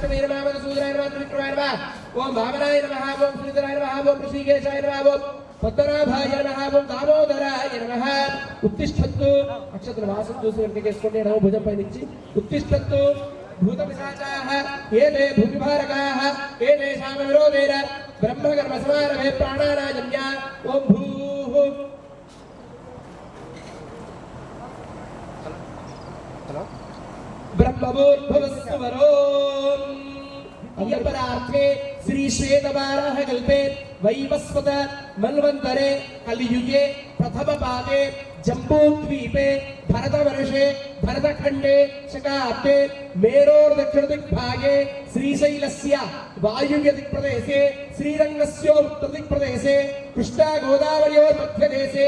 विष्णवे नमः मधुसूदनाय नमः त्रिविक्रमाय नमः ओम वामनाय नमः ओम श्रीधराय नमः ओम ऋषिकेशाय नमः ओम पद्मनाभाय नमः ओम दामोदराय नमः उत्तिष्ठन्तु अक्षत्र वासं दूसरे केसुकोंडि नमो भुजं पयनिच्చి उत्तिष्ठन्तु भूतपिशाचाः एते भूमिभारकाः एतेषां विरोधेन ब्रह्मकर्म समारभे प्राणानायम्य ओम भूः ब्रह्मभूर्भुवस्सुवरों अयपरार्थे श्री श्वेतवाराह कल्पे वैवस्वत मन्वन्तरे कलियुगे प्रथम पादे जम्बूद्वीपे भरतवर्षे भरतखण्डे शकाब्दे मेरोर्दक्षिणदिग्भागे श्रीशैलस्य वायुव्यदिक्प्रदेशे श्रीरङ्गस्योत्तरदिक्प्रदेशे कृष्णागोदावर्योर्मध्यदेशे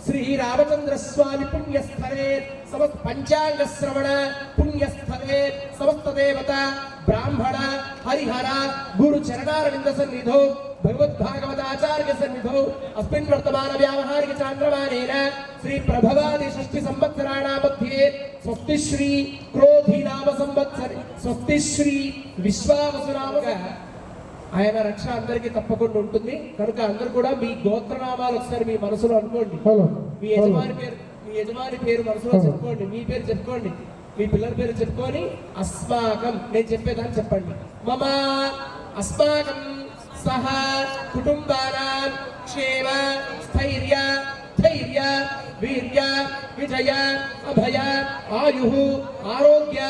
श्री रामचंद्र स्वामी पुण्यस्थले समस्त पंचांग श्रवण पुण्यस्थले समस्त देवता ब्राह्मण हरिहर गुरु चरणारविंद सन्निधौ भगवद भागवत आचार्य सन्निधौ अस्मिन् वर्तमान व्यावहारिक चांद्रमानेन श्री प्रभवादि षष्ठी संवत्सराणां मध्ये स्वस्ति श्री क्रोधी नाम संवत्सरे स्वस्ति श्री विश्वावसु नाम ఆయన రక్ష అందరికీ తప్పకుండా ఉంటుంది కనుక అందరూ కూడా మీ గోత్రనామాలు ఒకసారి మీ మనసులో అనుకోండి మీ యజమాని పేరు మనసులో చెప్పుకోండి మీ పేరు చెప్పుకోండి మీ పిల్లల పేరు చెప్పుకొని అస్మాకం నేను చెప్పేదాన్ని చెప్పండి మమ అస్మాకం సహ కుటుంబానాం క్షేమ స్థైర్య ధైర్య వీర్య విజయ అభయ ఆయు ఆరోగ్య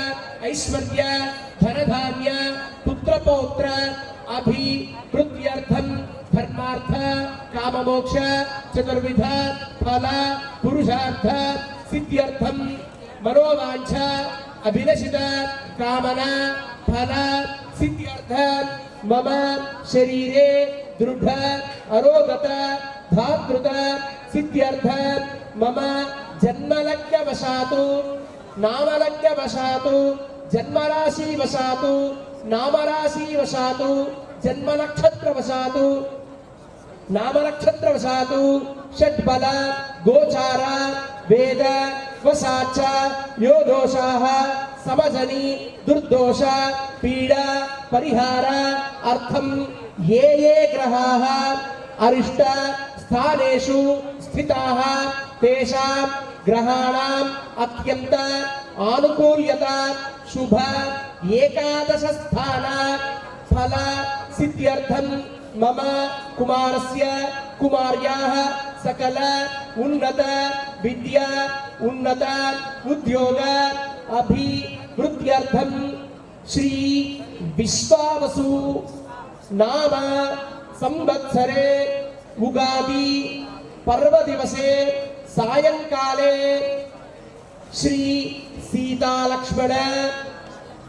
ఐశ్వర్య ధనధాన్య పుత్రపౌత్ర अभिवृद्ध्यर्थं धर्मार्थ काममोक्ष चतुर्विध फल पुरुषार्थ सिद्ध्यर्थं मनोवांछ अभिलषित कामना फल सिद्ध्यर्थ मम शरीरे दृढ़ अरोगत धातृत सिद्ध्यर्थ मम जन्मलग्नवशातु नामलग्नवशातु जन्मराशिवशातु नामराशि वशातु जन्म नक्षत्र वशातु नाम नक्षत्र वशातु षड्बल गोचार वेद वशाच यो दोषाः समजनि दुर्दोष पीडा परिहार अर्थम ये ग्रहाः अरिष्ट स्थानेषु स्थिताः तेषां ग्रहाणाम् अत्यंत आनुकूल्यता शुभ एकादश स्थान फल सिद्ध्यर्थं मम कुमारस्य कुमार्याः सकल उन्नत विद्या उन्नत उद्योग अभिवृद्ध्यर्थं श्री विश्वावसु नाम संवत्सरे उगादि पर्व दिवसे सायंकाले श्री सीता लक्ष्मण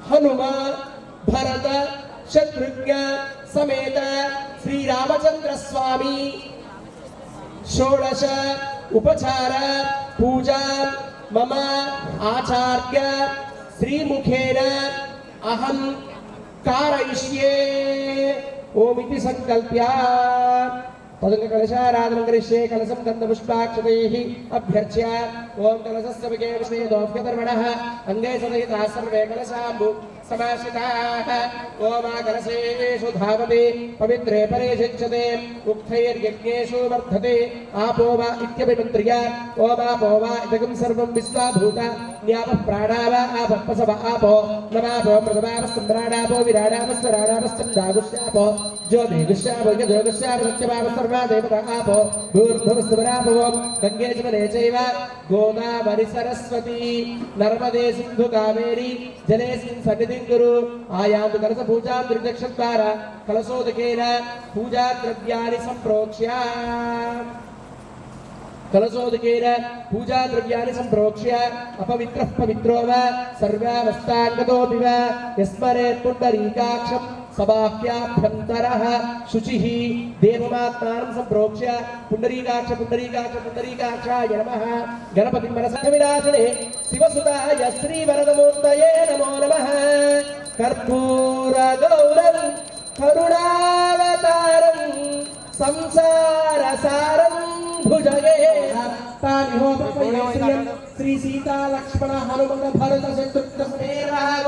हनुम भरत शत्रुघ्न समेत श्री रामचंद्र स्वामी षोडश उपचार पूजा मम आचार्य श्रीमुखेन अहं कारयिष्ये ओम इति संकल्प्य तदंग कलशाराधनं करिष्ये कलशं गन्धपुष्पाक्षतैः अभ्यर्च्य ओम कलशस्य विगे विष्णुदोऽभ्यधर्मणः अंगे सदहिताः सर्वे कलशाम्बु समाश्रिताः ओम कलशेषु धावते पवित्रे परे शिक्षते उक्थैर्यज्ञेषु वर्धते आपो वा इत्यभिमन्त्र्य ओम आपो वा इदगं सर्वं विश्वाभूत न्यापः प्राणाव आपः आपो नमापो प्रथमावस्सम्भ्राणापो विराडावस्वराडावश्चन्दागुष्यापो ज्योतिगुष्यापो यजोगुष्यापो सत्यभावः सर्वा देवता आपो भूर्भुवस्वरापो गङ्गे जमने चैव गोदावरि सरस्वती नर्मदे सिन्धु कावेरी जलेऽस्मिन् सन्निधिं कुरु आयान्तु कलश पूजां त्रिदक्षद्वारा कलशोदकेन पूजा द्रव्याणि सम्प्रोक्ष्य कलशोदकेन पूजा द्रव्याणि सम्प्रोक्ष्य अपवित्रः पवित्रो वा सर्वावस्थाङ्गतोऽपि वा यस्मरेत् पुण्डरीकाक्षं सबाह्याभ्यन्तरः शुचिः देवमात्मानं सम्प्रोक्ष्य पुण्डरीकाक्ष पुण्डरीकाक्ष पुण्डरीकाक्षाय नमः गणपतिं मनसः विनाशने शिवसुताय श्रीवरदमूर्तये नमो नमः कर्पूरगौरं करुणावतारं संसारसारं చతుర్భుజగే శ్రీ సీతా లక్ష్మణ హనుమత భరత శత్రుఘ్న సమేతాయ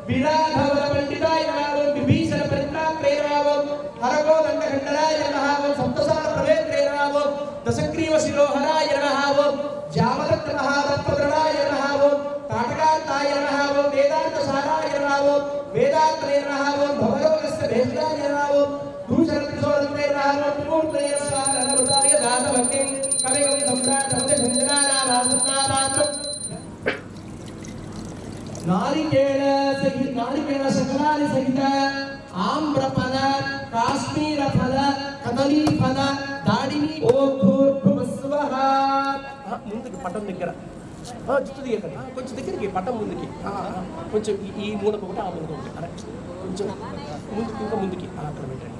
విరాధవర పండితాయ నమః విభీషణ పరిత్రాత్రే నమః హరగోదండ ఖండరాయ నమః సప్తసార ప్రవేత్రే నమః దశగ్రీవ శిరోహరాయ నమః జామదత్త మహారత్నప్రదాయ నమః తాటకాంతాయ నమః వేదాంత సారాయ నమః వేదాంత్రే నమః భవరోగస్య భేషాయ నమః భూషణకిశోరంతే నమః త్రిమూర్తే స్వానమృతాయ దాతవక్తిం కవిగం సమ్రాటవతి సంజనానామాసన్నామాత్రం నారికేళ శకలాని సహిత ఆమ్రఫల కాశ్మీర ఫల కదలీ ఫల దాడిని ఓర్భువస్వః ముందుకు పట్టం దగ్గర జుట్టు దిగకండి కొంచెం దగ్గరికి పట్టం ముందుకి కొంచెం ఈ మూలకు ఒకటి ఆ మూలకు ఒకటి కరెక్ట్ కొంచెం ముందుకి ఇంకా ముందుకి అక్కడ పెట్టండి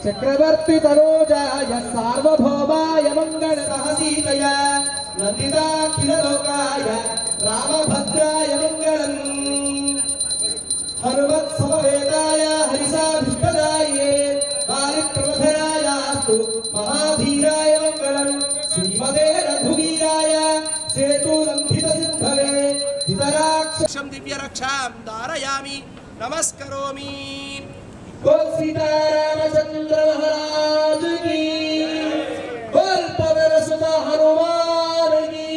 చక్రవర్తి తనోజాయ సార్వభౌమాయ మంగళతః సీతయా నందితాఖిల లోకాయ రామభద్రాయ మంగళం హనుమత్ సమవేతాయ హరిసాభిష్పదాయే వారిప్రమథరాయాస్తు మహాధీరాయ మంగళం శ్రీమదే రఘువీరాయ సేతులంఘిత సింధవే హితరాక్షం దివ్యరక్షాం ధారయామి నమస్కరోమి बोल सीतारामचंद्र महाराज की बोल पवन सुत हनुमान की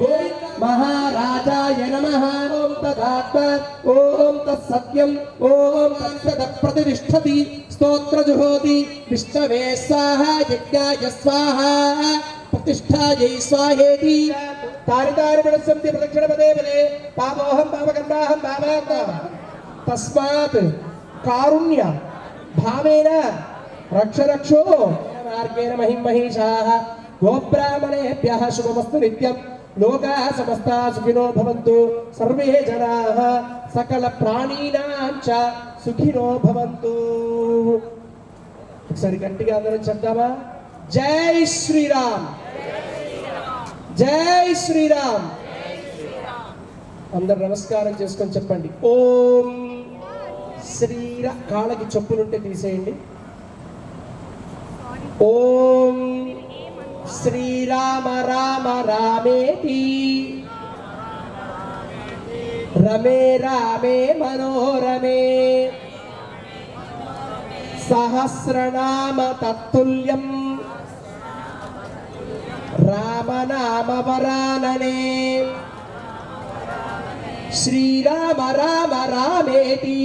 बोल महाराजाय नमः ओम तदात्मा ओम तत्सत्यम ओम तत्सद प्रतिष्ठति स्तोत्र जुहोति विष्णवे स्वाहा यज्ञाय स्वाहा प्रतिष्ठायै स्वाहेति तारि तारि मनस्सन्ति प्रदक्षिण पदे पदे पापोहं पापकर्माहं पापात्मा तस्मात् कारुण्य भावेन रक्ष रक्षो मार्गेण महिषाः गोब्राह्मणेभ्यः शुभमस्तु नित्यं लोकाः समस्ताः सुखिनो भवन्तु सर्वे जनाः सकल प्राणिनां च सुखिनो भवन्तु ఒకసారి గట్టిగా అందరం చెప్దామా జై శ్రీరామ్ జై శ్రీరామ్ అందరూ నమస్కారం చేసుకొని చెప్పండి ఓం కాళ్ళకి చెప్పులుంటే తీసేయండి ఓం శ్రీరామ రామ రామేతి రమే రామే మనోరమే సహస్రనామ తత్తుల్యం రామనామ వరాననే శ్రీరామ రామ రామేతి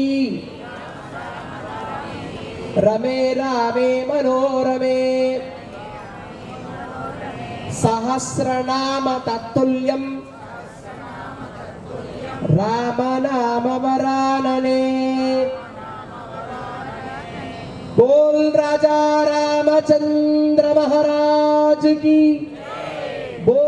రమే రామే మనోరమే సహస్రనామ తత్తుల్యం రామనామ వరాననే బోల్ రాజా రామచంద్ర మహారాజ్ की బోల్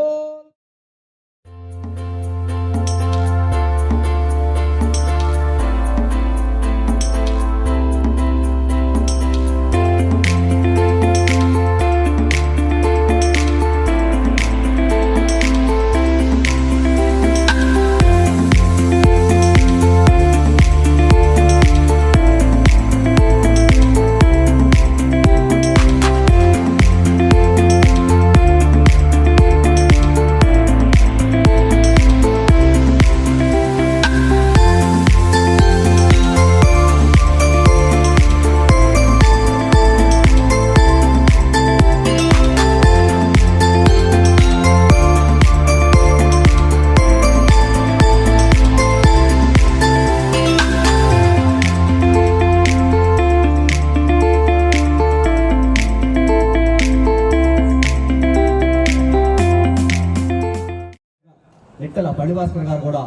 పణిభాస్కర్ గారు కూడా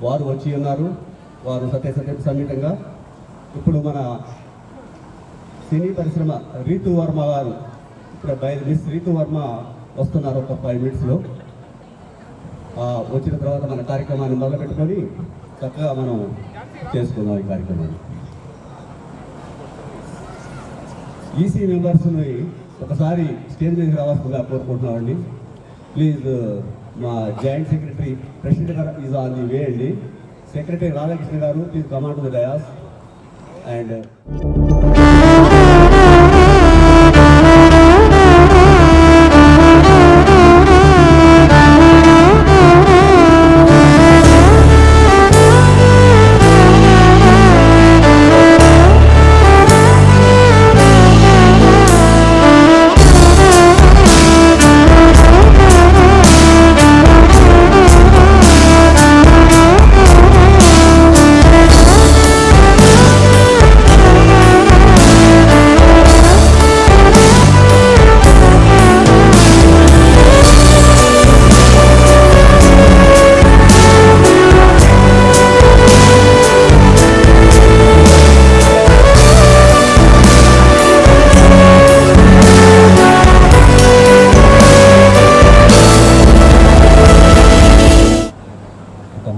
వారు వచ్చి ఉన్నారు. వారు సత్యం సమేతంగా ఇప్పుడు మన సినీ పరిశ్రమ రీతు వర్మ గారు ఇప్పుడు మిస్ రీతు వర్మ వస్తున్నారు ఒక 5 minutesలో. వచ్చిన తర్వాత మన కార్యక్రమాన్ని మొదలుపెట్టుకొని చక్కగా మనం చేసుకుందాం ఈ కార్యక్రమాన్ని. ఈసీ మెంబర్స్ని ఒకసారి స్టేజ్ మీదకి రావాల్సిందిగా కోరుకుంటున్నామండి. ప్లీజ్ మా జాయింట్ సెక్రటరీ ప్రెసిడెంట్ గారు ఈజ్ ఆన్ ది వే అండి. సెక్రటరీ రాధాకృష్ణ గారు please command the dais and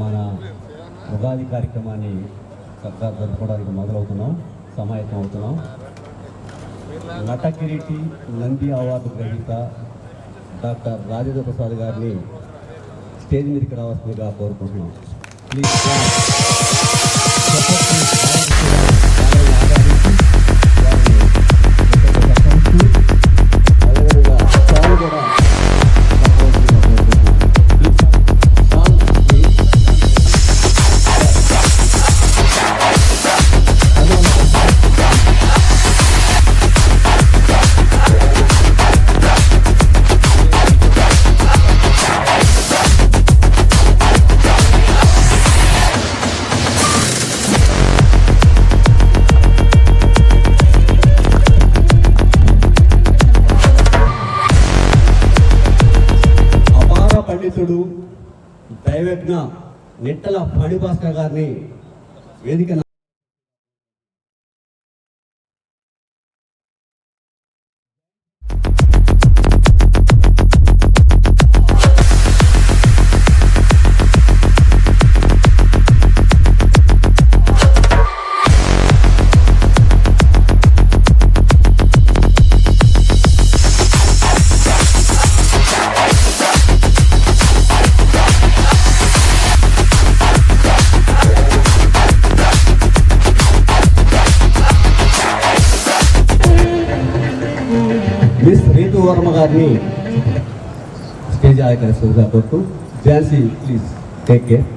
మన ఉగాది కార్యక్రమాన్ని చక్కగా జరుపుకోవడానికి మొదలవుతున్నాం, సమాయత్తం అవుతున్నాం. నటకిరీటి నంది అవార్డు గ్రహీత డాక్టర్ రాజేంద్ర ప్రసాద్ గారిని స్టేజ్ మీదకి రావాల్సిందిగా కోరుకుంటున్నాం. ప్లీజ్ పండితుడు దైవజ్ఞ నిట్టల ఫణిభాస్కర్ గారిని వేదిక మిస్ రీతు వర్మ గారిని స్టేజ్ ఆకర్షిగా కోరుతూ Jhansi please take care.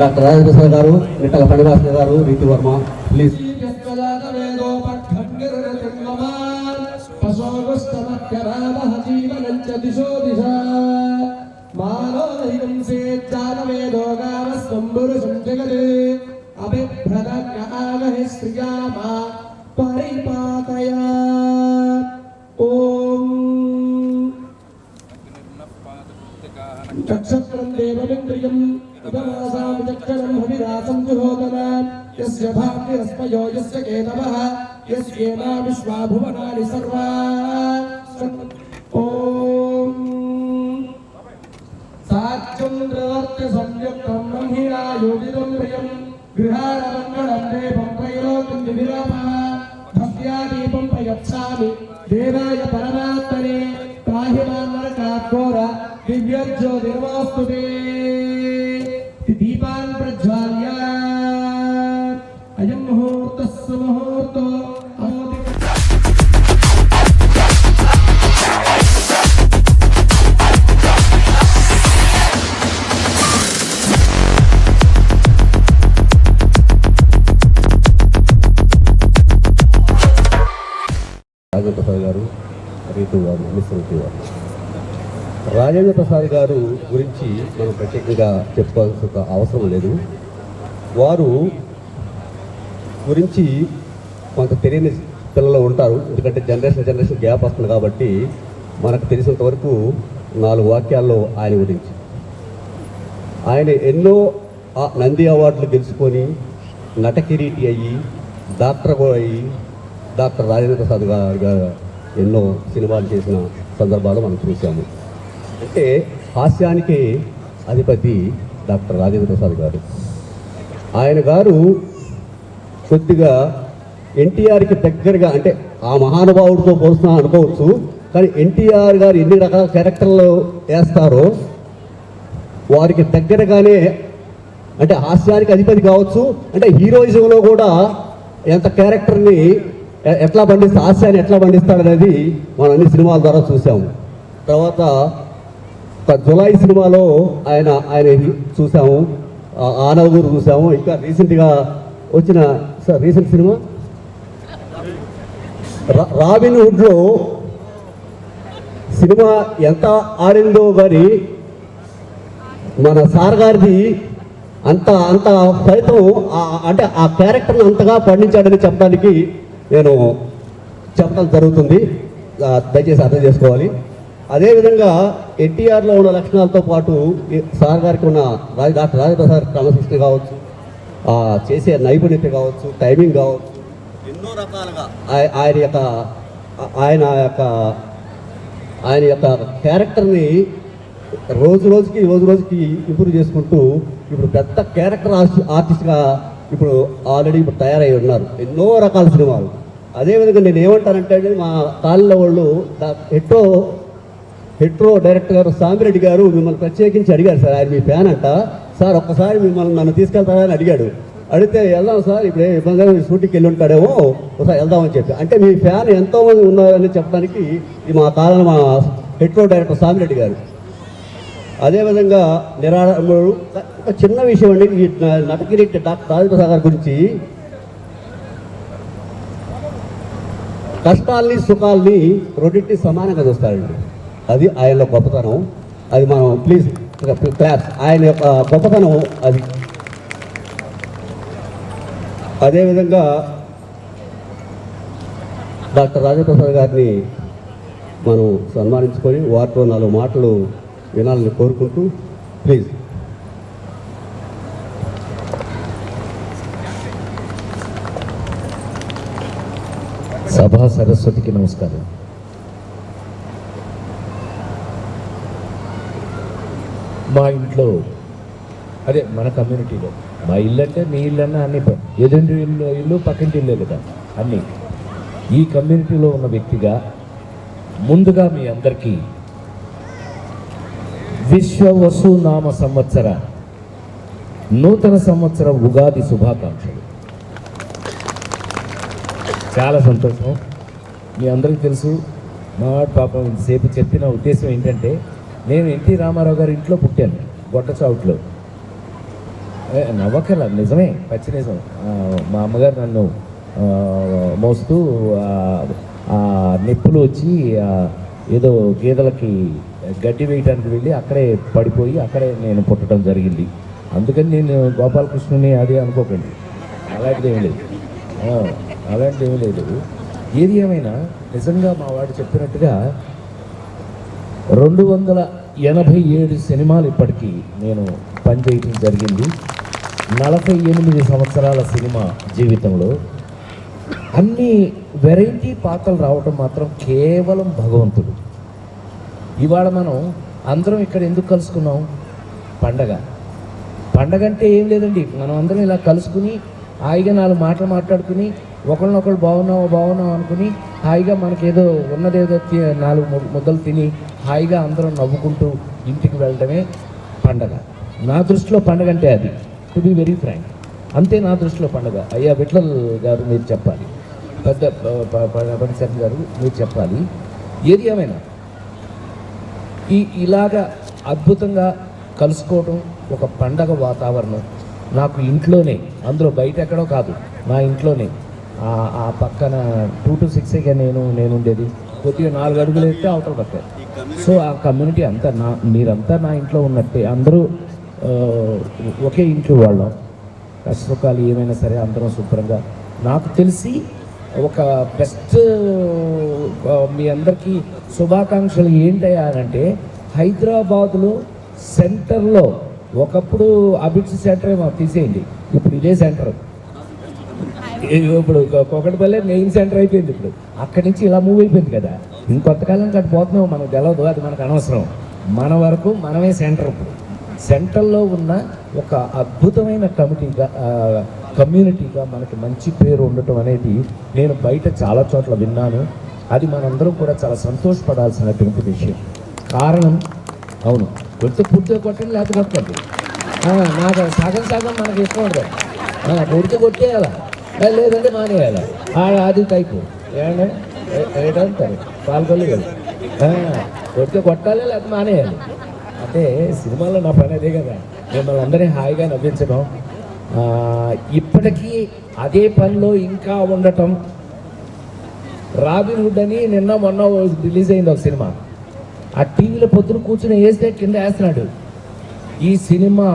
Doctor Rajendra Prasad గారు, నిట్టల ఫణిభాస్కర్ గారు, రీతు వర్మ ప్లీజ్. నక్షత్రం దేవమింద్రియం ఇదమాసాం చక్షరం హవిరాసం జుహోతన యస్య భాగ్యరస్మయో యస్య కేతవః యస్యేనా విశ్వా భువనాని సర్వా ఓం సాచంద్రవర్త సంయుక్తం బ్రహ్మిణా యోగిదం ప్రియం గృహాణమంగళం దేవం త్రైలోక్యం వివిరామః భక్త్యాదీపం ప్రయచ్ఛామి దేవాయ పరమాత్మనే त्राहि मां नरकाघोर दिव्यज्योतिर्नमोऽस्तुते दीपान् प्रज्वाल्य अयं मुहूर्तः सुमुहूर्तो రాజేంద్ర ప్రసాద్ గారు, రీతు గారు, మిస్ రీతు గారు. రాజేంద్ర ప్రసాద్ గారు గురించి మనం ప్రత్యేకంగా చెప్పుకోవాల్సిన అవసరం లేదు. వారు గురించి కొంత తెలియని పిల్లలు ఉంటారు, ఎందుకంటే జనరేషన్ గ్యాప్ వస్తుంది కాబట్టి మనకు తెలిసినంత వరకు 4 వాక్యాల్లో ఆయన గురించి. ఆయన ఎన్నో నంది అవార్డులు గెలుచుకొని నటకిరీటి అయ్యి డాక్టర్ అయ్యి డాక్టర్ రాజేంద్ర ప్రసాద్ గారు ఎన్నో సినిమాలు చేసిన సందర్భాలు మనం చూసాము. అంటే హాస్యానికి అధిపతి డాక్టర్ రాజేంద్ర ప్రసాద్ గారు. ఆయన గారు కొద్దిగా ఎన్టీఆర్కి దగ్గరగా, అంటే ఆ మహానుభావుడితో పోల్చున్నా అనుకోవచ్చు, కానీ ఎన్టీఆర్ గారు ఎన్ని రకాల క్యారెక్టర్లు వేస్తారో వారికి దగ్గరగానే, అంటే హాస్యానికి అధిపతి కావచ్చు, అంటే హీరోయిజంలో కూడా ఎంత క్యారెక్టర్ని ఎట్లా పండిస్తా, హాస్యాన్ని ఎట్లా పండిస్తాడనేది మనం అన్ని సినిమాల ద్వారా చూసాము. తర్వాత జులై సినిమాలో ఆయన చూసాము, ఆనవూరు చూసాము. ఇంకా రీసెంట్గా వచ్చిన రీసెంట్ సినిమా రాబిన్ హుడ్లో సినిమా ఎంత ఆడిందో కానీ మన సార్ గారిది అంత ఫలితం, అంటే ఆ క్యారెక్టర్ని అంతగా పండించాడని చెప్పడానికి నేను చెప్పడం జరుగుతుంది, దయచేసి అర్థం చేసుకోవాలి. అదేవిధంగా ఎన్టీఆర్లో ఉన్న లక్షణాలతో పాటు సార్ గారికి ఉన్న డాక్టర్ రాజేంద్ర ప్రసాద్ క్రమశిక్షణ కావచ్చు, చేసే నైపుణ్యత కావచ్చు, టైమింగ్ కావచ్చు, ఎన్నో రకాలుగా ఆయన యొక్క క్యారెక్టర్ని రోజు రోజుకి ఇంప్రూవ్ చేసుకుంటూ ఇప్పుడు పెద్ద క్యారెక్టర్ ఆర్టిస్ట్గా ఇప్పుడు ఆల్రెడీ తయారై ఉన్నారు, ఎన్నో రకాల సినిమాలు. అదేవిధంగా నేను ఏమంటానంటే, మా కాలంలో వాళ్ళు హెట్రో డైరెక్టర్ గారు సామిరెడ్డి గారు మిమ్మల్ని ప్రత్యేకించి అడిగారు, సార్ ఆయన మీ ఫ్యాన్ అంట, సార్ ఒక్కసారి మిమ్మల్ని నన్ను తీసుకెళ్తారా అని అడిగాడు. అడిగితే వెళ్దాం సార్, ఇప్పుడు ఇబ్బందిగా షూటింగ్కి వెళ్ళి ఉంటాడేమో, ఒకసారి వెళ్దామని చెప్పి. అంటే మీ ఫ్యాన్ ఎంతోమంది ఉన్నారని చెప్పడానికి మా కాలంలో మా హెట్రో డైరెక్టర్ సామిరెడ్డి గారు. అదేవిధంగా ఒక చిన్న విషయం అండి, ఈ నటకిరీటి డాక్టర్ రాజేంద్ర ప్రసాద్ గారి గురించి, కష్టాల్ని సుఖాల్ని రెండింటిని సమానంగా చూస్తారండి. అది ఆయనలో గొప్పతనం. అది మనం ప్లీజ్ క్లాస్, ఆయన యొక్క గొప్పతనం అది. అదేవిధంగా డాక్టర్ రాజేంద్ర ప్రసాద్ గారిని మనం సన్మానించుకొని వారితో 4 మాటలు వినాలని కోరుకుంటూ ప్లీజ్. సభా సరస్వతికి నమస్కారం. మా ఇంట్లో, అదే మన కమ్యూనిటీలో, మా ఇల్లు అంటే మీ ఇల్లు అన్నా అన్ని ఎదుటి ఇల్లు పక్కింటి ఇల్లే కదా అన్నీ. ఈ కమ్యూనిటీలో ఉన్న వ్యక్తిగా ముందుగా మీ అందరికీ విశ్వవసునామ సంవత్సర నూతన సంవత్సర ఉగాది శుభాకాంక్షలు. చాలా సంతోషం. మీ అందరికీ తెలుసు, మా వాడు పాపం ఇంతసేపు చెప్పిన ఉద్దేశం ఏంటంటే, నేను ఎన్టీ రామారావు గారి ఇంట్లో పుట్టాను, గొట్టచావుట్లో. నవ్వకల నిజమే, పచ్చి నిజం. మా అమ్మగారు నన్ను మోస్తూ నిప్పులు వచ్చి ఏదో గేదెలకి గడ్డి వేయడానికి వెళ్ళి అక్కడే పడిపోయి అక్కడే నేను పుట్టడం జరిగింది. అందుకని నేను గోపాలకృష్ణుని అది అనుకోకండి, అలాంటిది ఏమీ లేదు. ఏది ఏమైనా నిజంగా మా వాడు చెప్పినట్టుగా 287 సినిమాలు ఇప్పటికీ నేను పనిచేయటం జరిగింది. 48 సంవత్సరాల సినిమా జీవితంలో అన్ని వెరైటీ పాత్రలు రావటం మాత్రం కేవలం భగవంతుడు. ఇవాళ మనం అందరం ఇక్కడ ఎందుకు కలుసుకున్నాం? పండగ అంటే ఏం లేదండి, మనం అందరం ఇలా కలుసుకుని హాయిగా 4 మాటలు మాట్లాడుకుని ఒకరినొకరు బాగున్నావు అనుకుని హాయిగా మనకేదో ఉన్నదేదో 4 ముద్దలు తిని హాయిగా అందరం నవ్వుకుంటూ ఇంటికి వెళ్ళడమే పండగ. నా దృష్టిలో పండగ అంటే అది, టు బి వెరీ ఫ్రాంక్, అంతే నా దృష్టిలో పండగ. అయ్యా విఠల్ గారు మీరు చెప్పాలి, పెద్ద పండిత్ గారు మీరు చెప్పాలి. ఏది ఏమైనా ఇలాగా అద్భుతంగా కలుసుకోవటం, ఒక పండగ వాతావరణం నాకు ఇంట్లోనే, అందులో బయట ఎక్కడో కాదు, నా ఇంట్లోనే. ఆ పక్కన 2 to 6 నేను ఉండేది, కొద్దిగా 4 అడుగులు వేస్తే అవతల పక్క. సో ఆ కమ్యూనిటీ అంతా మీరంతా నా ఇంట్లో ఉన్నట్టే, అందరూ ఒకే ఇంట్లో వాళ్ళం. కష్టసుఖాలు ఏమైనా సరే అందరం శుభ్రంగా. నాకు తెలిసి ఒక బెస్ట్ మీ అందరికీ శుభాకాంక్షలు ఏంటయ్యా అంటే హైదరాబాదులో సెంటర్లో ఒకప్పుడు అబిడ్స్ సెంటర్ ఏమో తీసేయండి, ఇప్పుడు ఇదే సెంటర్. ఇప్పుడు కోకటిపల్లె మెయిన్ సెంటర్ అయిపోయింది. ఇప్పుడు అక్కడి నుంచి ఇలా మూవ్ అయిపోయింది కదా. ఇంకొంతకాలం అటు పోతున్నాం మనకు తెలవదు, అది మనకు అనవసరం. మన వరకు మనమే సెంటర్. ఇప్పుడు సెంటర్లో ఉన్న ఒక అద్భుతమైన కమ్యూనిటీగా మనకి మంచి పేరు ఉండటం అనేది నేను బయట చాలా చోట్ల విన్నాను. అది మనందరం కూడా చాలా సంతోషపడాల్సినటువంటి విషయం. కారణం అవును, కొడితే పూర్తిగా కొట్టండి, లేకపోతే కొట్టండి. నాకు సగం మనకి ఇష్టం ఉంటుంది. కొడితే కొట్టేయాలా, లేదంటే మానేయాలా, అది టైపు ఏంటంటారు పాల్గొల్లి కొడితే కొట్టాలి, లేకపోతే మానేయాలి. అంటే సినిమాలో నా పని అదే కదా, మిమ్మల్ని అందరినీ హాయిగా నవ్వించడం. ఇప్పటికీ అదే పనిలో ఇంకా ఉండటం. రాబిన్ హుడ్ అని నిన్న మొన్న రిలీజ్ అయింది ఒక సినిమా. ఆ టీవీలో పొద్దున కూర్చుని వేస్తే కింద వేస్తున్నాడు. ఈ సినిమా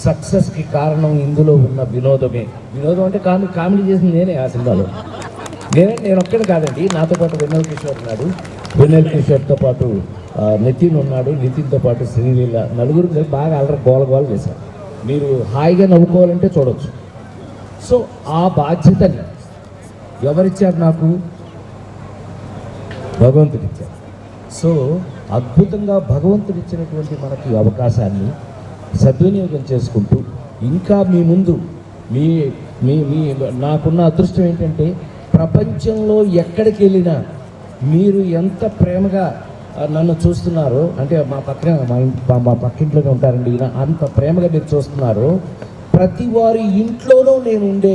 సక్సెస్కి కారణం ఇందులో ఉన్న వినోదమే. వినోదం అంటే కామెడీ చేసింది నేనే ఆ సినిమాలో. నేను ఒక్కడే కాదండి, నాతో పాటు వెన్నెల కిషోర్ ఉన్నాడు. వెన్నెల కిషోర్తో పాటు నితిన్ ఉన్నాడు. నితిన్తో పాటు శ్రీలీల, నలుగురు బాగా అల్లరి గోల చేశారు. మీరు హాయిగా నవ్వుకోవాలంటే చూడవచ్చు. సో ఆ బాధ్యతని ఎవరిచ్చారు నాకు? భగవంతుడు ఇచ్చారు. సో అద్భుతంగా భగవంతుడు ఇచ్చినటువంటి మనకి అవకాశాన్ని సద్వినియోగం చేసుకుంటూ ఇంకా మీ ముందు మీ మీ మీ నాకున్న అదృష్టం ఏంటంటే ప్రపంచంలో ఎక్కడికి వెళ్ళినా మీరు ఎంత ప్రేమగా నన్ను చూస్తున్నారో, అంటే మా పక్కింట్లోనే ఉంటారండి ఈయన, అంత ప్రేమగా మీరు చూస్తున్నారో. ప్రతి వారి ఇంట్లోనూ నేను ఉండే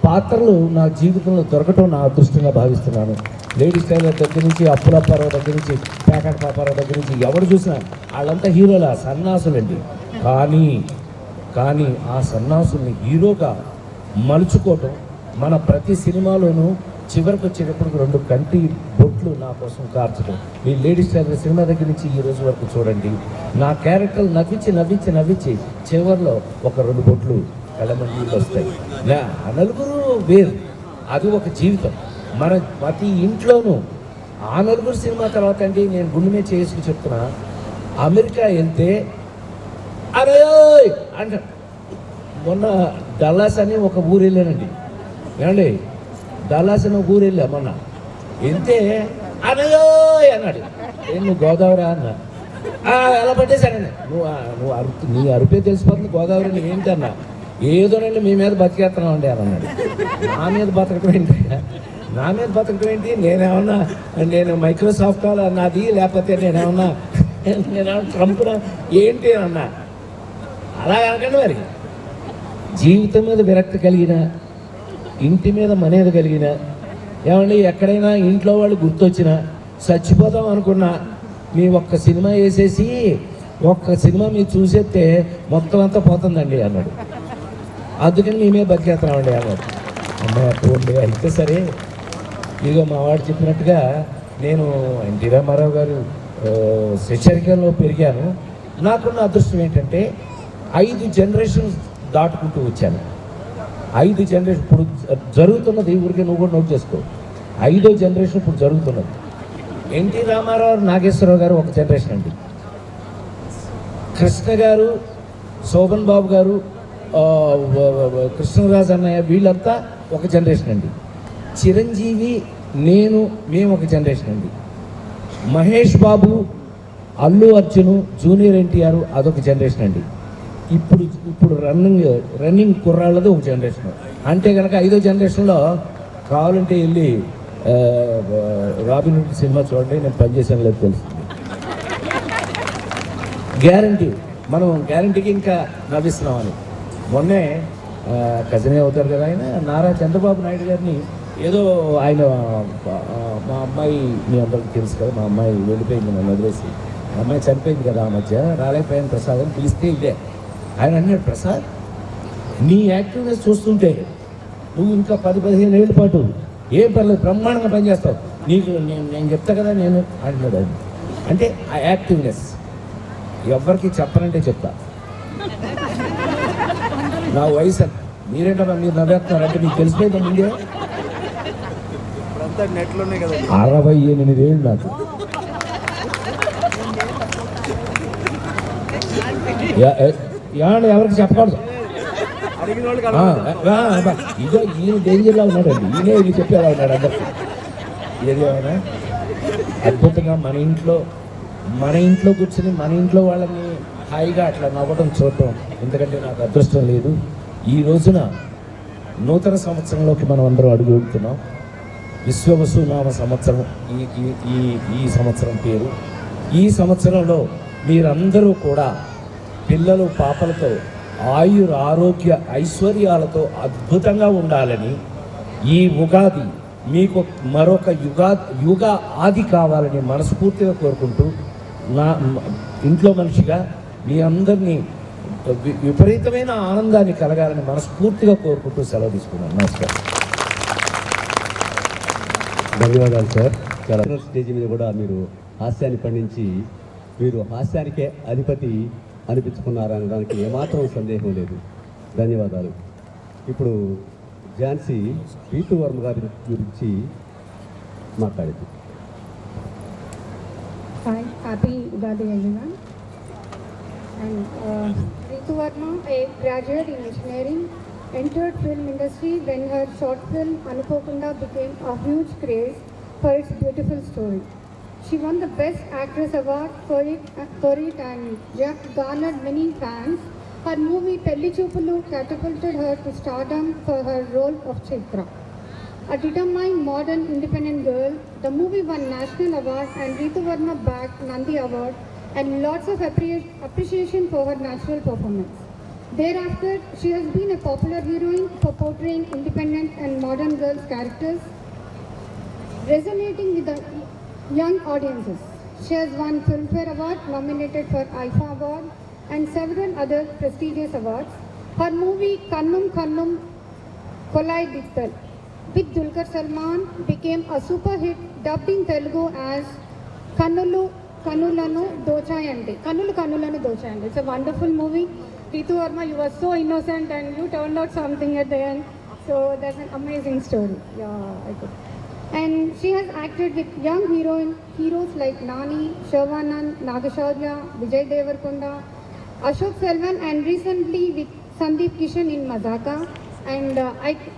పాత్రలు నా జీవితంలో దొరకటం నా అదృష్టంగా భావిస్తున్నాను. లేడీస్ టైలర్ దగ్గర నుంచి, అప్పులప్పారావు దగ్గర నుంచి, ప్యాకెట్ పాపారావు దగ్గర నుంచి ఎవరు చూసినా వాళ్ళంతా హీరోలా, సన్నాసులండి. కానీ ఆ సన్నాసుల్ని హీరోగా మలుచుకోవటం, మన ప్రతి సినిమాలోనూ చివరికి వచ్చేటప్పుడు 2 కంటి బొట్లు నా కోసం కార్చడం. ఈ లేడీస్ టైలర్ సినిమా దగ్గర నుంచి ఈ రోజు వరకు చూడండి, నా క్యారెక్టర్ నవ్వించి చివరిలో ఒక 2 బొట్లు కళ్ళమన్నీళ్ళు వస్తాయి. ఆ నలుగురు వేరు, అది ఒక జీవితం మన ప్రతి ఇంట్లోనూ. ఆ నలుగురు సినిమా తర్వాత అండి నేను గుండె మీద చేసుకుని చెప్తున్నా, అమెరికా వెళ్తే అరే అంట. మొన్న డల్లాస్ అని ఒక ఊరు వెళ్ళానండి, ఏమండి డల్లాస్ అని ఒక ఊరు వెళ్ళా మొన్న. వెళ్తే అరయో అన్నాడు. నువ్వు గోదావరి అన్నా. ఎలా పట్టేశానండి. నీ అరుపే తెలిసిపోతుంది గోదావరి ఏంటన్నా. ఏదోనండి మీ మీద బతికేస్తున్నాం అండి అని అన్నాడు. నా మీద బతకడం ఏంటి? నేను మైక్రోసాఫ్ట్ నాది, లేకపోతే నేనేమన్నా ట్రంప్ ఏంటి అన్నా. అలా అనకండి. మరి జీవితం మీద విరక్తి కలిగిన, ఇంటి మీద మనేది కలిగిన, ఏమండి ఎక్కడైనా ఇంట్లో వాళ్ళు గుర్తొచ్చినా, చచ్చిపోదాం అనుకున్నా, మీ ఒక్క సినిమా వేసేసి ఒక్క సినిమా మీరు చూసేస్తే మొత్తం అంతా పోతుందండి అన్నాడు. అందుకని మేమే బతికేస్తున్నామండి అన్నాడు. అమ్మాయి అయితే సరే. ఇదిగో మా వాడు చెప్పినట్టుగా నేను ఎన్టీ రామారావు గారు శిక్షరికంలో పెరిగాను. నాకున్న అదృష్టం ఏంటంటే 5 జనరేషన్స్ దాటుకుంటూ వచ్చాను. 5 జనరేషన్ ఇప్పుడు జరుగుతున్నది. ఊరికే నువ్వు కూడా నోట్ చేసుకో. 5వ జనరేషన్ ఇప్పుడు జరుగుతున్నది. ఎన్టీ రామారావు, నాగేశ్వరరావు గారు ఒక జనరేషన్ అండి. కృష్ణ గారు, శోభన్ బాబు గారు, కృష్ణరాజు అన్నయ్య వీళ్ళంతా ఒక జనరేషన్ అండి. చిరంజీవి, మేము ఒక జనరేషన్ అండి. మహేష్ బాబు, అల్లు అర్జున్, జూనియర్ ఎన్టీఆర్ అదొక జనరేషన్ అండి. ఇప్పుడు రన్నింగ్ కుర్రాళ్ళది ఒక జనరేషన్. అంటే కనుక 5వ జనరేషన్లో కావాలంటే వెళ్ళి రాబిన్ హుడ్ సినిమా చూడండి, నేను పనిచేసాను లేదు తెలుస్తుంది. మనం గ్యారంటీకి ఇంకా నవ్విస్తున్నామని. మొన్నే కజినే అవుతారు కదా ఆయన, నారా చంద్రబాబు నాయుడు గారిని ఏదో ఆయన మా అమ్మాయి, మీ అందరికి తెలుసు కదా, మా అమ్మాయి వెళ్ళిపోయింది నన్ను వదిలేసి. మా అమ్మాయి చనిపోయింది కదా ఆ మధ్య, రాలేకపోయాను ప్రసాద్ అని పిలిస్తే ఇదే ఆయన అన్నాడు, ప్రసాద్ నీ యాక్టివ్నెస్ చూస్తుంటే నువ్వు ఇంకా 10-15 ఏళ్ళ పాటు ఏం పర్లేదు బ్రహ్మాండంగా పనిచేస్తావు, నీకు నేను చెప్తా కదా నేను అంటున్నాడు. అది అంటే ఆ యాక్టివ్నెస్ ఎవరికి చెప్పనంటే చెప్తా. నా వయసు మీరేంటమ్మా మీరు నవ్వేస్తున్నారు అంటే మీకు తెలిసిపోయిందా ముందే? అంతా నెట్లోనే కదండి. 68 ఏళ్ళు నాకు. ఏమండి ఎవరికి చెప్పకూడదు. అడిగిన వాళ్ళకి ఇదో ఈయన డేంజర్లో ఉన్నాడండి. ఈయనే వీళ్ళు చెప్పేలా ఉన్నాడు అందరికి. ఏదేమైనా అద్భుతంగా మన ఇంట్లో కూర్చొని మన ఇంట్లో వాళ్ళని హాయిగా అట్లా నవ్వడం చూడటం ఎందుకంటే నాకు అదృష్టం లేదు. ఈ రోజున నూతన సంవత్సరంలోకి మనం అందరం అడుగు పెడుతున్నాం. విశ్వవసునామ సంవత్సరం ఈ సంవత్సరం పేరు. ఈ సంవత్సరంలో మీరందరూ కూడా పిల్లలు పాపలతో ఆరోగ్య ఐశ్వర్యాలతో అద్భుతంగా ఉండాలని, ఈ ఉగాది మీకు మరొక యుగ ఆది కావాలని మనస్ఫూర్తిగా కోరుకుంటూ నా ఇంట్లో మనిషిగా మీ అందరినీ విపరీతమైన ఆనందాన్ని కలగాలని మనస్ఫూర్తిగా కోరుకుంటూ సెలవు తీసుకున్నాను. నమస్కారం. ధన్యవాదాలు సార్. చాలా స్టేజ్ మీద కూడా మీరు హాస్యాన్ని పండించి మీరు హాస్యానికే అధిపతి అనిపించుకున్నారనడానికి ఏమాత్రం సందేహం లేదు. ధన్యవాదాలు. ఇప్పుడు ఝాన్సీ రీతు వర్మ గారి గురించి మాట్లాడింది. Hi, happy Ugadi everyone. And Ritu Varma, a graduate in engineering, entered film industry when her short film Anupokunda became a huge craze for its beautiful story. She won the Best Actress award for it and garnered many fans. Her movie Pelli Choopulu catapulted her to stardom for her role of Chitra. A determined, modern, independent girl, the movie won national award and Ritu Varma bagged Nandi Award and lots of appreciation for her natural performance. Thereafter, she has been a popular heroine for portraying independent and modern girls' characters, resonating with the young audiences. She has won Filmfare Award, nominated for IFA Award and several other prestigious awards. Her movie Kannum Kannum Kolai Dittal with Dulquer Salman became a super hit, dubbed in Telugu as Kannulu Kannulanu Dochayante. Kannulu Kannulanu Dochayante. It's a wonderful movie. Ritu Varma, you were so innocent and you turned out something at the end. So that's an amazing story. Yeah, I could. And she has acted with young heroes like Nani, Shovanan, Nagashaurya, Vijay Devarkonda, Ashok Selvan, and recently with Sandeep Kishan in Mazaka. And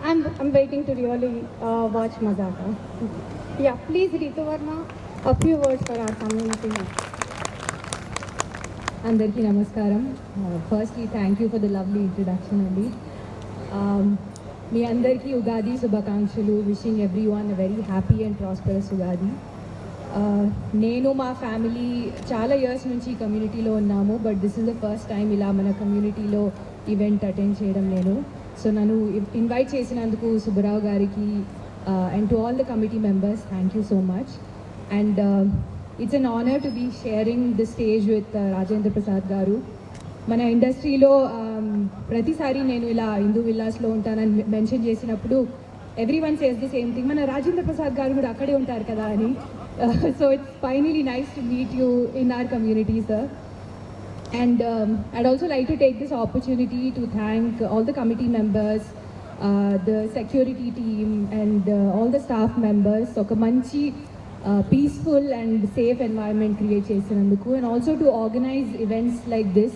I'm waiting to really watch Mazaka. Yeah, please Ritu Varma, a few words for our community. అందరికీ నమస్కారం. Firstly thank you for the lovely introduction అండి. మీ అందరికీ ఉగాది శుభాకాంక్షలు. Wishing every one a very happy and prosperous Ugadi. నేను మా family చాలా years నుంచి ఈ కమ్యూనిటీలో ఉన్నాము, but this is the first time ఇలా మన కమ్యూనిటీలో ఈవెంట్ అటెండ్ చేయడం నేను. సో నన్ను ఇన్వైట్ చేసినందుకు సుబ్బరావు గారికి and to all the committee members thank you so much. And it's an honour to be sharing the stage with Rajendra Prasad గారు. మన ఇండస్ట్రీలో ప్రతిసారి నేను ఇలా హిందూ విల్లాస్లో ఉంటానని మెన్షన్ చేసినప్పుడు every one says the same thing, మన రాజేంద్ర ప్రసాద్ గారు కూడా అక్కడే ఉంటారు కదా అని. So it's finally nice to meet you in our community sir. And I'd also like to take this opportunity to thank all the committee members, the security team and all the staff members. So oka manchi peaceful and safe environment create chesinanduku, and also to organize events like this.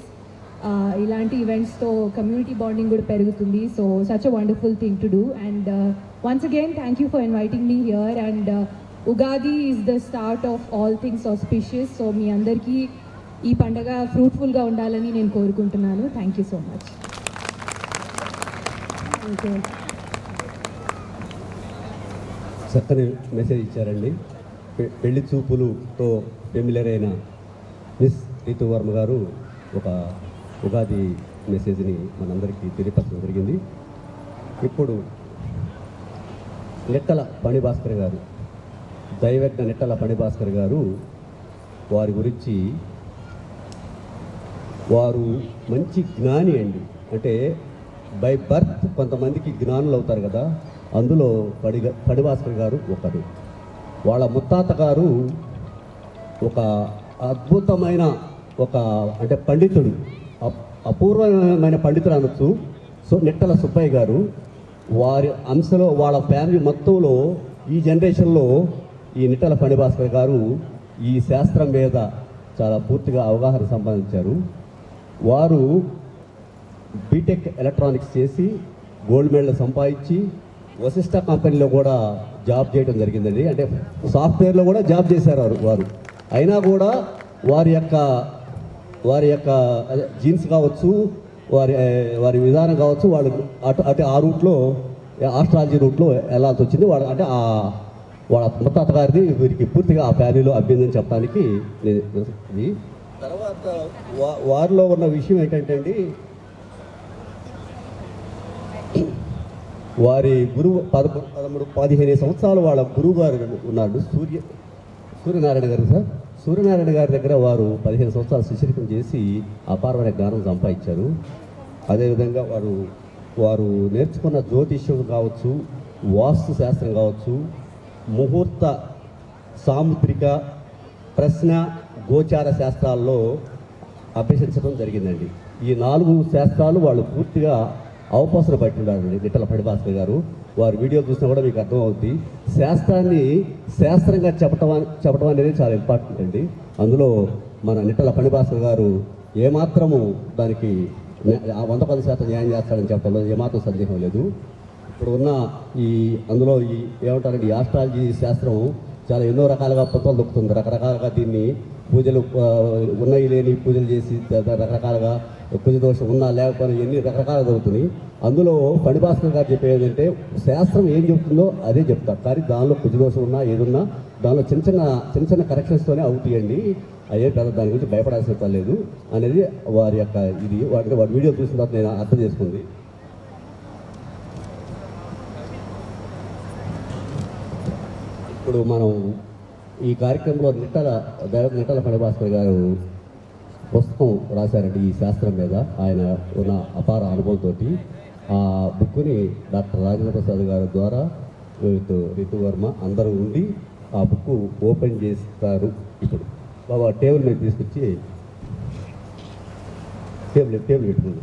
Ilanti events to community bonding kuda perugutundi. So such a wonderful thing to do. And once again thank you for inviting me here. And Ugadi is the start of all things auspicious. So మీ అందరికీ ఈ పండగ ఫ్రూట్ఫుల్గా ఉండాలని నేను కోరుకుంటున్నాను. Thank you so much. చక్కని message ఇచ్చారండి. పెళ్లి చూపులుతో familiar అయిన మిస్ రీతు వర్మ గారు ఒక ఉగాది మెసేజ్ని మనందరికీ తెలియపరచడం జరిగింది. ఇప్పుడు నెట్టల పణిభాస్కర్ గారు, దైవజ్ఞ నెట్టల పణిభాస్కర్ గారు, వారి గురించి వారు మంచి జ్ఞాని అండి. అంటే బై బర్త్ కొంతమందికి జ్ఞానులు అవుతారు కదా, అందులో పణిభాస్కర్ గారు ఒకరు. వాళ్ళ ముత్తాత గారు ఒక అద్భుతమైన అంటే పండితుడు, అపూర్వమైన పండితుడు అనొచ్చు. సో నెట్టల సుబ్బయ్య గారు వారి అంశలో వాళ్ళ ఫ్యామిలీ మొత్తంలో ఈ జనరేషన్లో ఈ నిట్టల ఫణిభాస్కర్ గారు ఈ శాస్త్రం మీద చాలా పూర్తిగా అవగాహన సంపాదించారు. వారు బీటెక్ ఎలక్ట్రానిక్స్ చేసి గోల్డ్ మెడల్ సంపాదించి వశిష్ట కంపెనీలో కూడా జాబ్ చేయడం జరిగిందండి. అంటే సాఫ్ట్వేర్లో కూడా జాబ్ చేశారు వారు. అయినా కూడా వారి యొక్క జీన్స్ కావచ్చు, వారి విధానం కావచ్చు, వాళ్ళు అటు ఆ రూట్లో ఆస్ట్రాలజీ రూట్లో వెళ్ళాల్సి వచ్చింది. వాళ్ళ ముత్తాత గారిది వీరికి పూర్తిగా ఆ ఫ్యామిలీలో అభ్యంతరం చెప్పడానికి ఇది. తర్వాత వారిలో ఉన్న విషయం ఏంటంటే అండి, వారి గురువు 15 సంవత్సరాలు వాళ్ళ గురువు గారు ఉన్నాడు, సూర్యనారాయణ గారు సార్. సూర్యనారాయణ గారి దగ్గర వారు 15 సంవత్సరాలు శిష్యరికం చేసి అపారమైన జ్ఞానం సంపాదించారు. అదేవిధంగా వారు నేర్చుకున్న జ్యోతిష్యం కావచ్చు, వాస్తు శాస్త్రం కావచ్చు, ముహూర్త, సాముద్రిక, ప్రశ్న, గోచార శాస్త్రాల్లో అభ్యసించడం జరిగిందండి. ఈ 4 శాస్త్రాలు వాళ్ళు పూర్తిగా అవపోసన పట్టి ఉన్నారండి నిట్టల ఫణిభాస్కర్ గారు. వారి వీడియో చూసినా కూడా మీకు అర్థమవుతుంది. శాస్త్రాన్ని శాస్త్రంగా చెప్పడం అనేది చాలా ఇంపార్టెంట్ అండి. అందులో మన నిట్టల ఫణిభాస్కర్ గారు ఏమాత్రము దానికి 100% న్యాయం చేస్తాడని చెప్పడంలో ఏమాత్రం సందేహం లేదు. ఇప్పుడు ఉన్న అందులో ఏమంటారండి, ఈ ఆస్ట్రాలజీ శాస్త్రం చాలా ఎన్నో రకాలుగా పుస్తకాలు దొరుకుతుంది. రకరకాలుగా దీన్ని పూజలు ఉన్నాయి లేని పూజలు చేసి రకరకాలుగా పూజ దోషం ఉన్నా లేకపోయినా ఎన్ని రకరకాలుగా దొరుకుతున్నాయి. అందులో ఫణిభాస్కర్ గారు చెప్పేది ఏంటంటే శాస్త్రం ఏం చెప్తుందో అదే చెప్తారు. కానీ దానిలో పూజ దోషం ఉన్నా ఏదున్నా దానిలో చిన్న చిన్న కరెక్షన్స్తోనే అవుతాయండి. అదే పెద్ద దాని గురించి భయపడాల్సిన పర్లేదు అనేది వారి యొక్క ఇది. వారి వీడియో చూసిన తర్వాత నేను అర్థం చేసుకుంది. ఇప్పుడు మనం ఈ కార్యక్రమంలో నిట్టల ఫణిభాస్కర్ గారు పుస్తకం రాశారండి ఈ శాస్త్రం మీద. ఆయన ఉన్న అపార అనుభవంతో ఆ బుక్ని డాక్టర్ రాజేంద్ర ప్రసాద్ గారి ద్వారా రితు వర్మ అందరూ ఉండి ఆ బుక్ ఓపెన్ చేస్తారు. ఇప్పుడు బాబా టేబుల్ మీద తీసుకొచ్చి టేబుల్ పెట్టుకుంది.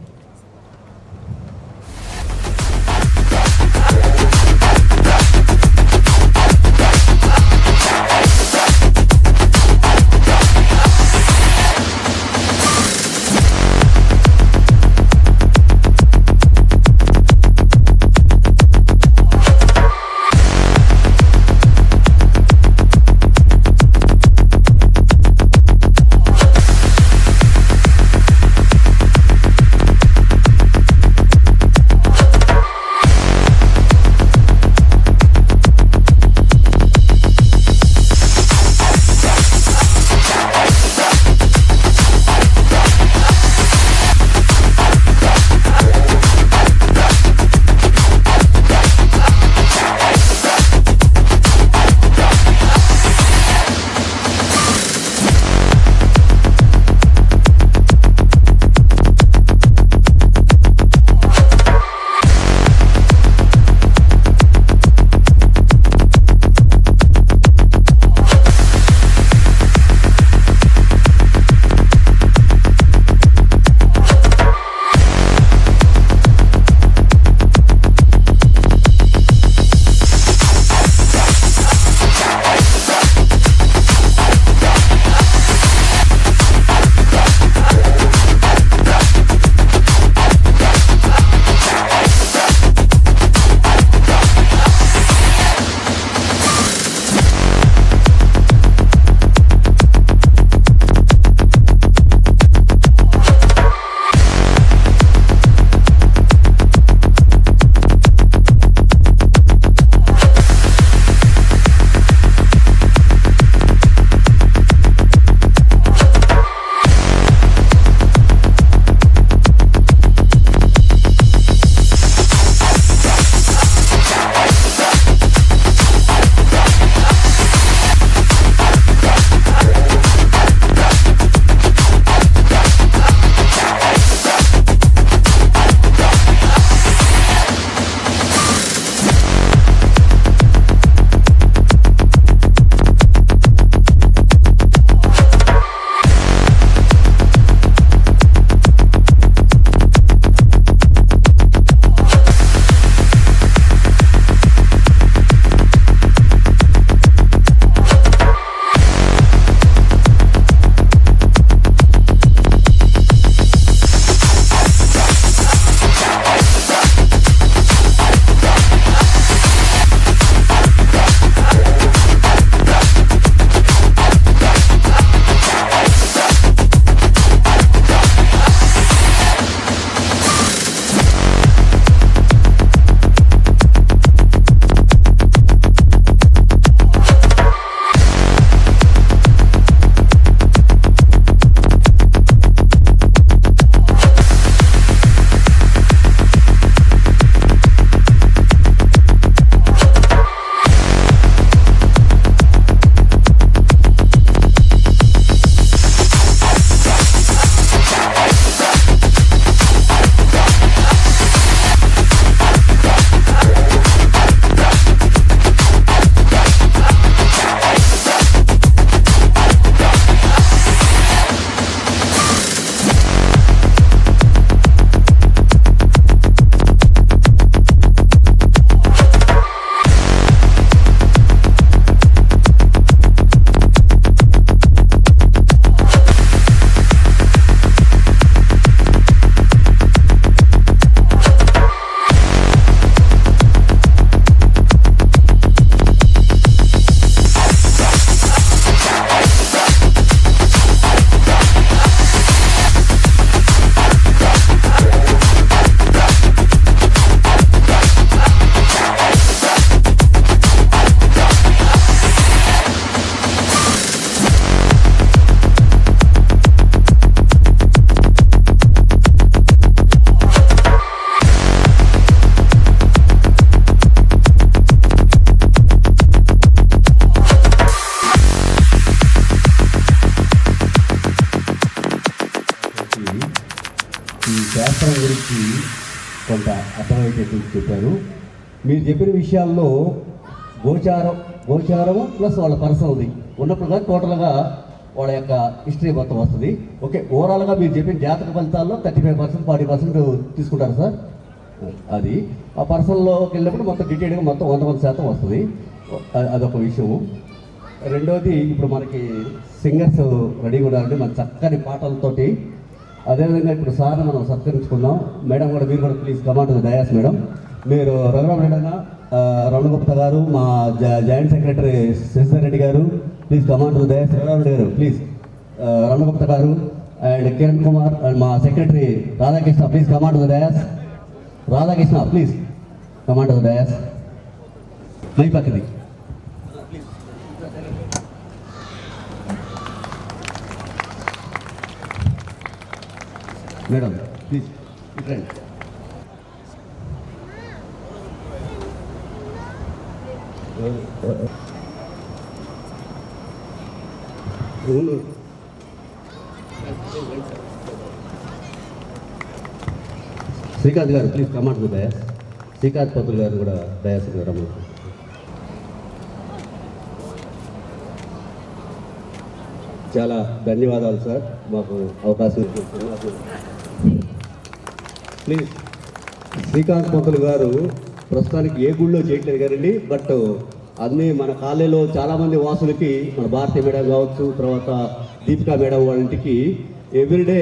శాస్త్రం గురించి కొంత అర్థమయ్యేటట్టు చెప్పారు. మీరు చెప్పిన విషయాల్లో గోచారం ప్లస్ వాళ్ళ పర్సనల్ది ఉన్నప్పుడు కానీ టోటల్గా వాళ్ళ యొక్క హిస్టరీ మొత్తం వస్తుంది. ఓకే, ఓవరాల్గా మీరు చెప్పిన జాతక ఫలితాల్లో 35% 40% తీసుకుంటారు సార్. అది ఆ పర్సన్లోకి వెళ్ళినప్పుడు మొత్తం డీటెయిల్గా మొత్తం 100% వస్తుంది. అదొక విషయము. రెండోది, ఇప్పుడు మనకి సింగర్స్ రెడీగా ఉన్నారండి మన చక్కని పాటలతోటి. అదేవిధంగా ఇప్పుడు సార్ని మనం సత్కరించుకుందాం. మేడం కూడా, మీరు కూడా ప్లీజ్ కమాండ్ డయాస్ మేడం. మీరు రఘురామ్ రెడ్డి అన్న, రమణగుప్త గారు, మా joint secretary Shashidhar Reddy garu, please command dais. Raghuram Reddy garu please, Ramanagupta garu and Kiran Kumar and మా secretary Radhakrishna, please command dais. Radhakrishna please command dais. My పక్కది మేడం ప్లీజ్ రండి. Srikanth garu please command dais. Srikanth Pantulu garu కూడా డయాస్ రమ్మ. చాలా ధన్యవాదాలు సార్ మాకు అవకాశం ఇచ్చినందుకు. ప్లీజ్ శ్రీకాంత్ పంతులు గారు ప్రస్తుతానికి ఏ గుళ్ళో చేయట్లేదు కదండి, బట్ అన్నీ మన కాలేజీలో చాలామంది వాసులకి, మన భారతీయ మేడం కావచ్చు, తర్వాత దీపికా మేడం వాళ్ళ ఇంటికి ఎవ్రీడే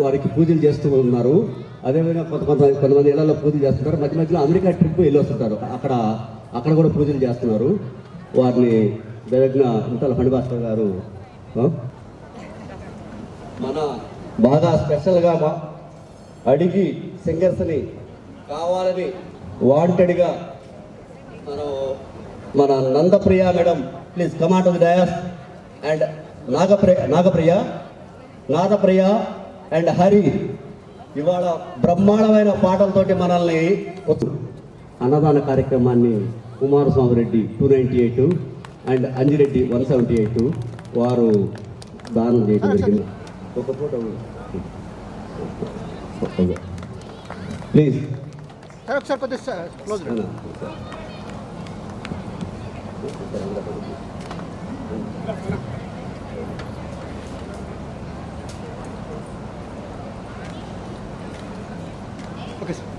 వారికి పూజలు చేస్తూ ఉన్నారు. అదేవిధంగా కొంతమంది ఇళ్లలో పూజలు చేస్తున్నారు. మధ్య మధ్యలో అమెరికా ట్రిప్ వెళ్ళి వస్తుంటారు, అక్కడ కూడా పూజలు చేస్తున్నారు. వారిని దైవజ్ఞ ఇంతల ఫణిభాస్కర్ గారు మన బాగా స్పెషల్గా అడిగి సింగర్స్ని కావాలని వాంటెడ్గా మన Nandapriya madam please command of the dais and Nadapriya and Hari ఇవాళ బ్రహ్మాండమైన పాటలతోటి మనల్ని అన్నదాన కార్యక్రమాన్ని కుమారస్వామి రెడ్డి 298 అండ్ అంజిరెడ్డి 178 వారు దానం చేయడం జరిగింది. ఒక ఫోటో ప్లీజ్ ఒకసారి కొద్దిగా క్లోజ్ ఓకే సార్.